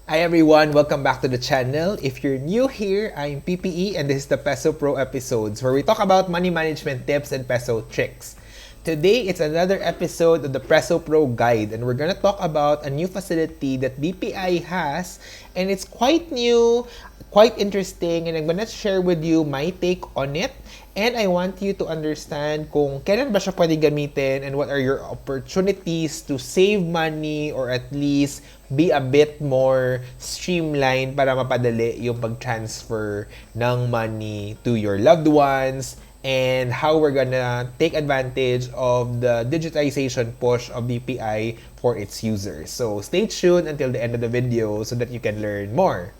Hi everyone, welcome back to the channel. If you're new here, I'm PPE and this is the Peso Pro episodes where we talk about money management tips and peso tricks. Today, it's another episode of the Peso Pro Guide and we're gonna talk about a new facility that BPI has and it's quite new, quite interesting, and I'm gonna share with you my take on it. And I want you to understand kung kailan ba siya pwede gamitin and what are your opportunities to save money or at least be a bit more streamlined para mapadali yung pag-transfer ng money to your loved ones and how we're gonna take advantage of the digitization push of BPI for its users. So stay tuned until the end of the video so that you can learn more.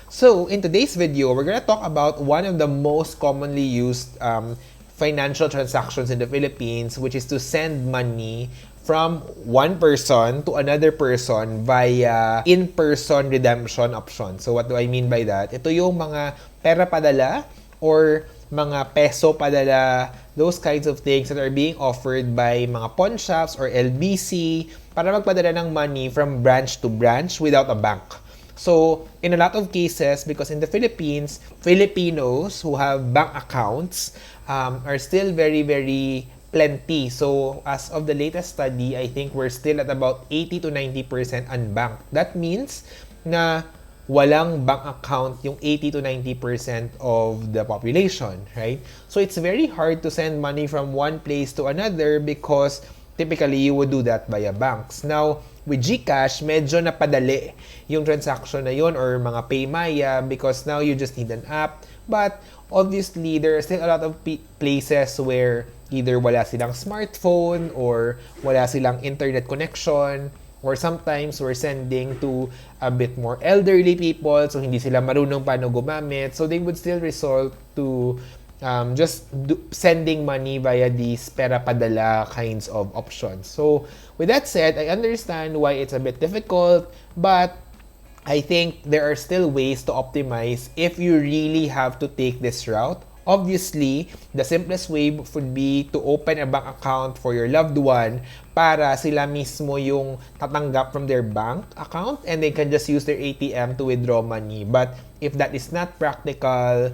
So, in today's video, we're going to talk about one of the most commonly used financial transactions in the Philippines, which is to send money from one person to another person via in-person redemption option. So, what do I mean by that? Ito yung mga pera padala or mga peso padala, those kinds of things that are being offered by mga Pawnshops or LBC para magpadala ng money from branch to branch without a bank. So, in a lot of cases, because in the Philippines, Filipinos who have bank accounts are still very, very plenty. So, as of the latest study, I think we're still at about 80 to 90% unbanked. That means na walang bank account yung 80 to 90% of the population, right? So, it's very hard to send money from one place to another because typically you would do that via banks. Now, with GCash, medyo napadali yung transaction na yun or mga Paymaya because now you just need an app. But obviously, there are still a lot of places where either wala silang smartphone or wala silang internet connection or sometimes we're sending to a bit more elderly people so hindi sila marunong paano gumamit. So they would still resort to sending money via these pera padala kinds of options. So, with that said, I understand why it's a bit difficult, but I think there are still ways to optimize if you really have to take this route. Obviously, the simplest way would be to open a bank account for your loved one para sila mismo yung tatanggap from their bank account and they can just use their ATM to withdraw money. But if that is not practical,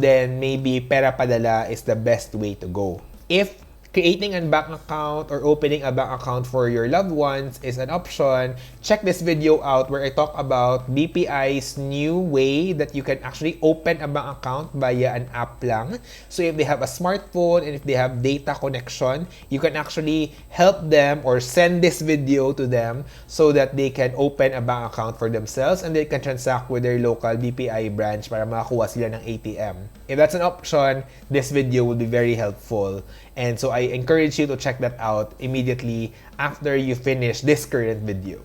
then maybe pera padala is the best way to go. If creating a bank account or opening a bank account for your loved ones is an option, check this video out where I talk about BPI's new way that you can actually open a bank account via an app lang. So if they have a smartphone and if they have data connection, you can actually help them or send this video to them so that they can open a bank account for themselves and they can transact with their local BPI branch para makakuha sila ng ATM. If that's an option, this video will be very helpful. And so I encourage you to check that out immediately after you finish this current video.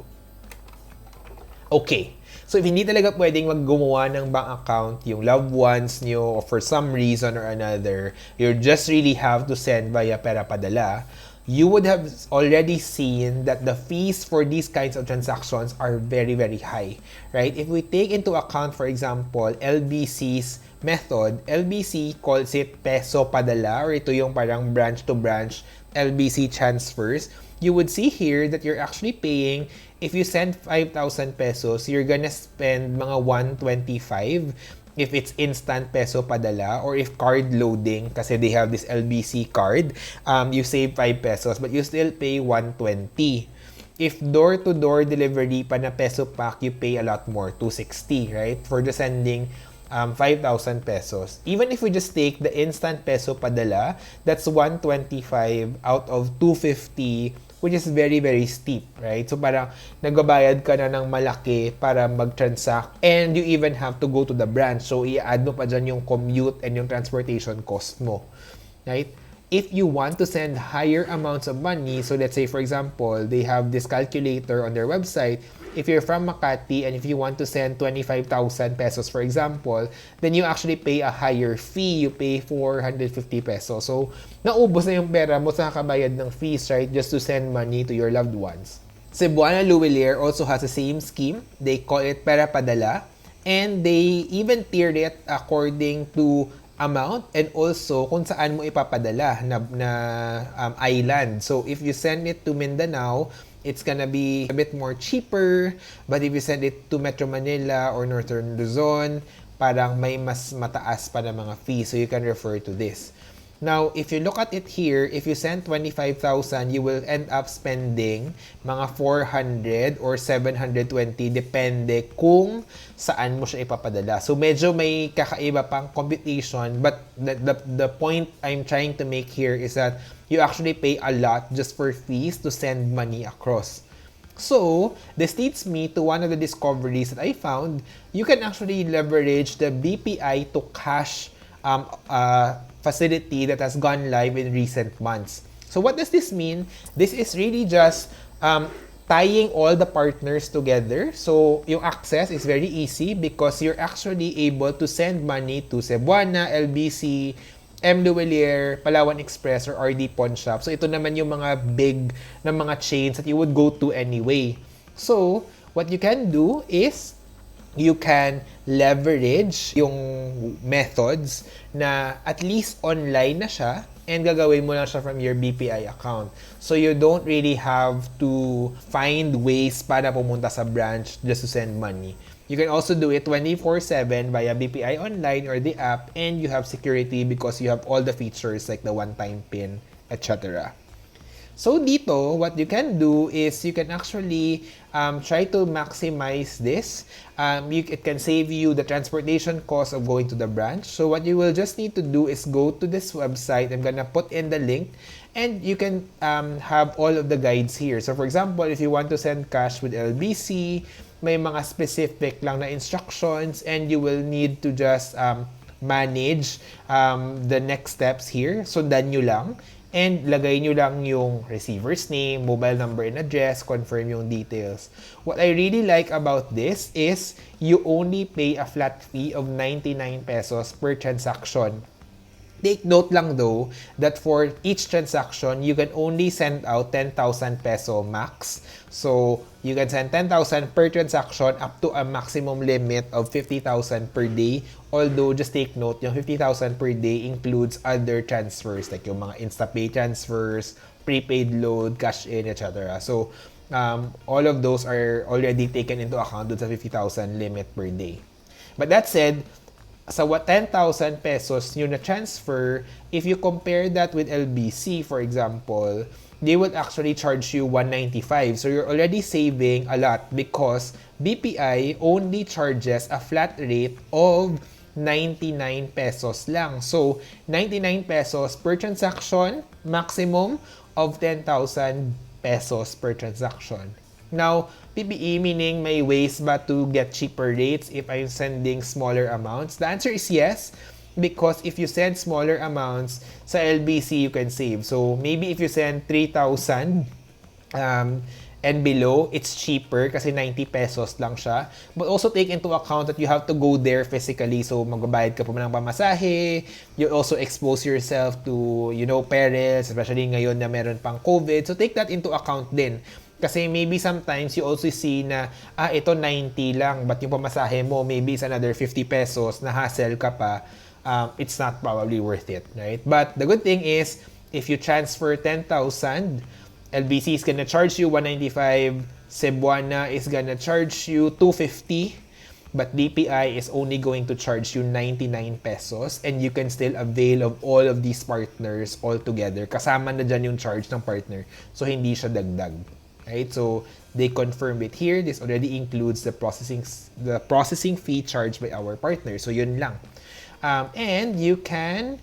Okay, so if hindi talaga pwedeng maggumawa ng bank account yung loved ones nyo or for some reason or another, you just really have to send via pera padala, you would have already seen that the fees for these kinds of transactions are very, very high, right? If we take into account, for example, LBC's method, LBC calls it peso padala or ito yung parang branch to branch LBC transfers. You would see here that you're actually paying, if you send 5,000 pesos, you're gonna spend mga 125 if it's instant peso padala or if card loading kasi they have this LBC card, you save 5 pesos but you still pay 120. If door-to-door delivery pa na peso pack, you pay a lot more, 260, right? For the sending 5,000 pesos. Even if we just take the instant peso padala, that's 125 out of 250, which is very, very steep, right? So parang nagbabayad ka na ng malaki para mag-transact and you even have to go to the branch. So i-add mo pa dyan yung commute and yung transportation cost mo, right? If you want to send higher amounts of money, so let's say for example, they have this calculator on their website. If you're from Makati and if you want to send 25,000 pesos, for example, then you actually pay a higher fee. You pay 450 pesos. So, naubos na yung pera mo sa kabayad ng fees, right? Just to send money to your loved ones. Cebuana Luwilier also has the same scheme. They call it pera padala. And they even tiered it according to amount and also kung saan mo ipapadala na island. So, if you send it to Mindanao, it's gonna be a bit more cheaper. But if you send it to Metro Manila or Northern Luzon, parang may mas mataas pa na mga fees. So you can refer to this. Now, if you look at it here, if you send 25,000, you will end up spending mga 400 or 720 depende kung saan mo siya ipapadala. So, medyo may kakaiba pang computation, but the point I'm trying to make here is that you actually pay a lot just for fees to send money across. So, this leads me to one of the discoveries that I found. You can actually leverage the BPI to cash facility that has gone live in recent months. So what does this mean? This is really just tying all the partners together. So yung access is very easy because you're actually able to send money to Cebuana, LBC, M. Luwelier, Palawan Express, or RD Pawnshops. So ito naman yung mga big na mga chains that you would go to anyway. So what you can do is you can leverage yung methods na at least online na siya and gagawin mo lang siya from your BPI account. So you don't really have to find ways para pumunta sa branch just to send money. You can also do it 24/7 via BPI online or the app, and you have security because you have all the features like the one-time PIN, etc. So dito, what you can do is you can actually try to maximize this. It can save you the transportation cost of going to the branch. So what you will just need to do is go to this website. I'm gonna put in the link, and you can have all of the guides here. So for example, if you want to send cash with LBC, may mga specific lang na instructions, and you will need to just manage the next steps here. Sundan nyo lang. And lagay nyo lang yung receiver's name, mobile number and address, confirm yung details. What I really like about this is you only pay a flat fee of 99 pesos per transaction. Take note lang though that for each transaction, you can only send out 10,000 peso max. So, you can send 10,000 per transaction up to a maximum limit of 50,000 per day. Although, just take note, yung 50,000 per day includes other transfers like yung mga InstaPay transfers, prepaid load, cash in, etc. So, all of those are already taken into account dun sa 50,000 limit per day. But that said, sa 10,000 pesos nyo na transfer, if you compare that with LBC, for example, they would actually charge you 195. So you're already saving a lot because BPI only charges a flat rate of 99 pesos lang. So 99 pesos per transaction, maximum of 10,000 pesos per transaction. Now, PPE meaning may ways ba to get cheaper rates if I'm sending smaller amounts? The answer is yes, because if you send smaller amounts sa LBC, you can save. So, maybe if you send 3,000 and below, it's cheaper kasi 90 pesos lang siya. But also take into account that you have to go there physically. So, magbabayad ka pa ng pamasahe. You also expose yourself to, perils, especially ngayon na meron pang COVID. So, take that into account din. Kasi maybe sometimes you also see na, ito 90 lang, but yung pamasahe mo, maybe it's another 50 pesos, na hassle ka pa, it's not probably worth it, right? But the good thing is, if you transfer 10,000, LBC is gonna charge you 195, Cebuana is gonna charge you 250, but BPI is only going to charge you 99 pesos, and you can still avail of all of these partners all together. Kasama na dyan yung charge ng partner, so hindi siya dagdag. Right? So they confirm it here. This already includes the processing fee charged by our partner. So yun lang. And you can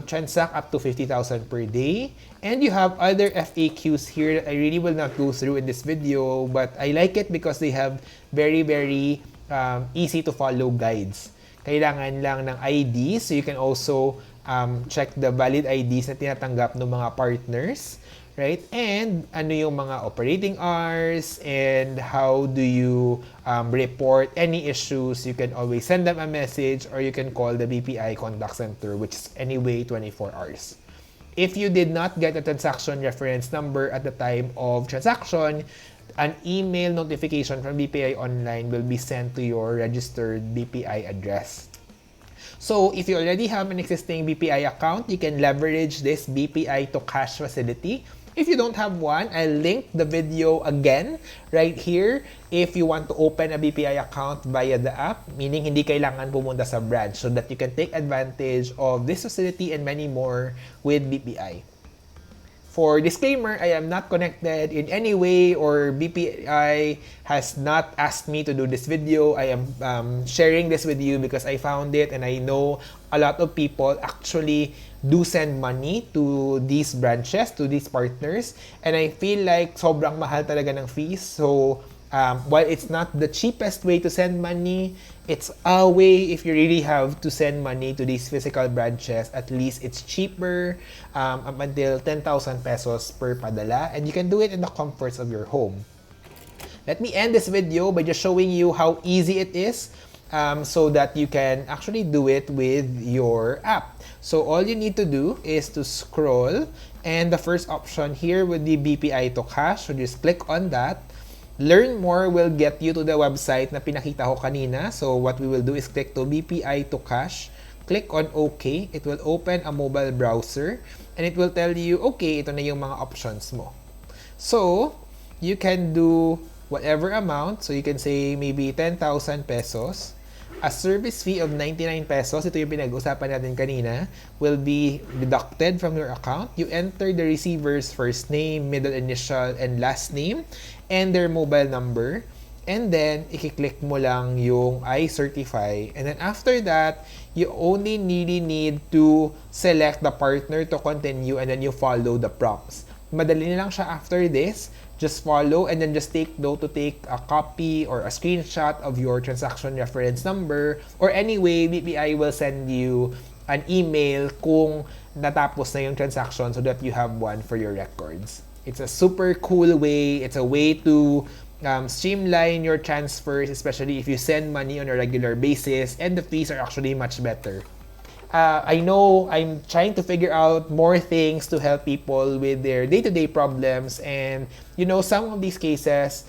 transact up to 50,000 per day. And you have other FAQs here that I really will not go through in this video, but I like it because they have very, very easy to follow guides. Kailangan lang ng ID. So you can also check the valid IDs na tinatanggap ng mga partners. Right? And ano yung mga operating hours, and how do you report any issues? You can always send them a message, or you can call the BPI contact center, which is anyway 24 hours. If you did not get a transaction reference number at the time of transaction, an email notification from BPI Online will be sent to your registered BPI address. So, if you already have an existing BPI account, you can leverage this BPI to cash facility. If you don't have one, I'll link the video again right here if you want to open a BPI account via the app, meaning hindi kailangan pumunta sa branch, so that you can take advantage of this facility and many more with BPI. For disclaimer, I am not connected in any way, or BPI has not asked me to do this video. I am sharing this with you because I found it and I know a lot of people actually do send money to these branches, to these partners. And I feel like sobrang mahal talaga ng fees. So, while it's not the cheapest way to send money, it's a way if you really have to send money to these physical branches. At least it's cheaper, up until 10,000 pesos per padala, and you can do it in the comforts of your home. Let me end this video by just showing you how easy it is, so that you can actually do it with your app. So all you need to do is to scroll, and the first option here would be BPI to cash. So just click on that. Learn more will get you to the website na pinakita ko kanina. So what we will do is click to BPI to cash. Click on OK. It will open a mobile browser and it will tell you, okay, ito na yung mga options mo. So you can do whatever amount. So you can say maybe 10,000 pesos. A service fee of 99 pesos, ito yung pinag-usapan natin kanina, will be deducted from your account. You enter the receiver's first name, middle initial, and last name, and their mobile number. And then, i-click mo lang yung I certify. And then after that, you only really need to select the partner to continue, and then you follow the prompts. Madali na lang siya after this. Just follow and then just take note to take a copy or a screenshot of your transaction reference number, or anyway, BPI will send you an email kung natapos na yung transaction so that you have one for your records. It's a super cool way. It's a way to streamline your transfers, especially if you send money on a regular basis, and the fees are actually much better. I know I'm trying to figure out more things to help people with their day-to-day problems, and you know, some of these cases,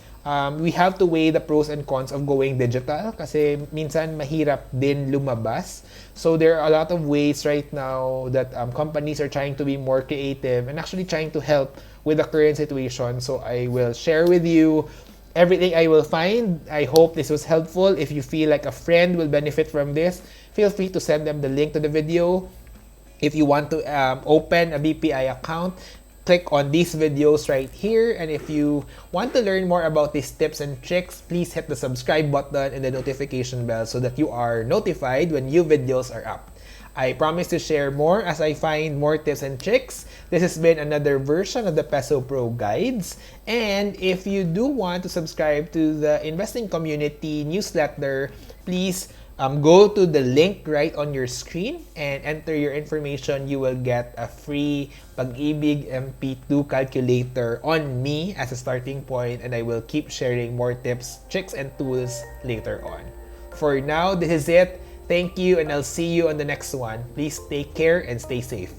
we have to weigh the pros and cons of going digital kasi minsan mahirap din lumabas. So there are a lot of ways right now that companies are trying to be more creative and actually trying to help with the current situation. So I will share with you everything I will find. I hope this was helpful. If you feel like a friend will benefit from this, feel free to send them the link to the video. If you want to open a BPI account, click on these videos right here. And if you want to learn more about these tips and tricks, please hit the subscribe button and the notification bell so that you are notified when new videos are up. I promise to share more as I find more tips and tricks. This has been another version of the Peso Pro Guides. And if you do want to subscribe to the investing community newsletter, please go to the link right on your screen and enter your information. You will get a free Pag-ibig MP2 calculator on me as a starting point, and I will keep sharing more tips, tricks, and tools later on. For now, this is it. Thank you, and I'll see you on the next one. Please take care and stay safe.